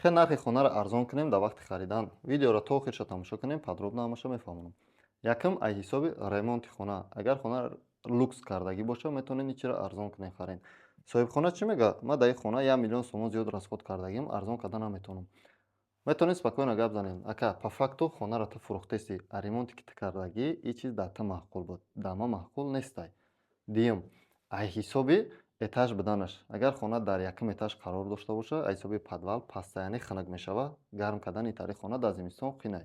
چه نرخ خونه را ارزان کنیم در وقت خریدن؟ ویدیو را تا آخرش تماشا کنیم، подробно همش میفهمونم. یکم ای حساب ремонт خونه. اگر خونه را لوکس کردگی باشه میتونین این چیزا ارزان کنین خرین. صاحب خونه چی میگه؟ ما در این خونه 1 میلیون сомон زیاد расход کردگیم، ارزان کردن نمیتونم. میتونین спокойно гап занем. Ака, по факту خونه را تو فروختیسی، ремонти که کردگی این چیز در تو معقول بود. در ما معقول نیستی. دیم ай ҳисоби этаж буданаш. Агар хона дар якум этаж қарор дошта боша, ай ҳисоби подвал пастаяни хунак мешава, гарм кардани тари хона дар зимистон қинай.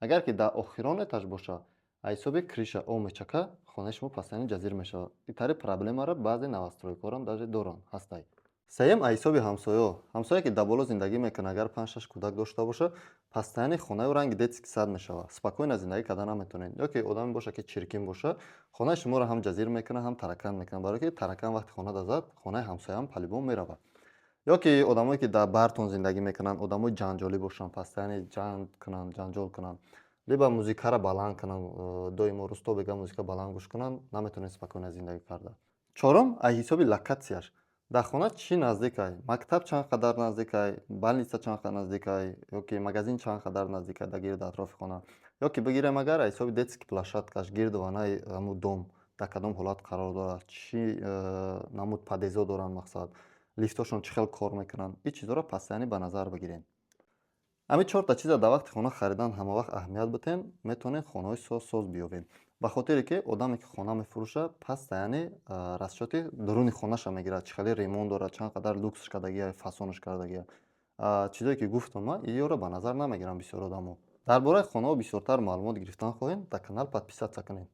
Агар ки дар охирон этаж боша, ай ҳисоби криша об мечака, хонаи шумо пастаяни ҷазир мешава. И тари проблемаро баъзе навастройкорам даже доранд, ҳастай. Сеюм ай ҳисоби ҳамсоё. Ҳамсое ки дар боло зиндагӣ мекунад, агар 5-6 кӯдак дошта боша, пастаяни хонаи ранги детски сад мешава. Спокойно зиндагӣ кардан наметавонед. Ё ки одаме боша ки чиркин боша, хонаи шуморо ҳам ҷазир мекунад, ҳам таракан мекунад. Барои ки таракан вақти хона дазад, хонаи ҳамсояам по-любому меравад. Ё ки одамое ки дар бартон зиндагӣ мекунанд, одамои ҷанҷолӣ бошанд, пастаяни ҷанг кунанд, ҷанҷол кунанд. Либо музикаро баланд кунанд, доимо рӯзто бега музика баланд гӯш кунанд, наметавонед спокойно зиндагӣ карда. Чорум, ай ҳисоби локатсияш. Дар хона чӣ наздикай? Мактаб чанд қадар наздикай? Балница чанд қадар наздикай? Ё ки магазин чанд қадар наздикай дар гирду атрофи хона? Ё ки бигирем агар ай ҳисоби детски площадкаш гирду ванаи ҳамун дом дар кадом ҳолат қарор дорад? Чӣ намуд падезо доранд мақсад? Лифтҳошон чӣ хел кор мекунанд? Ин чизҳоро постоянно ба назар бигирен. Ҳамин чорта чиза дар вақти хона харидан ҳамавақт аҳамият битен, метавонед хонаҳои соз биёбед. Ба хотире ки одаме ки хона мефурӯша, постоянно расчёти дуруни хонаша мегирад. Чӣ хеле ремонт дорад, чанд қадар люксш кардагия, фасонш кардагия. Чизое ки гуфтам ман, инёро ба назар намегиранд бисёр одамо. Дар бораи хонаҳо бисёртар маълумот гирифтан хоҳем, дар канал подписатсия кунед.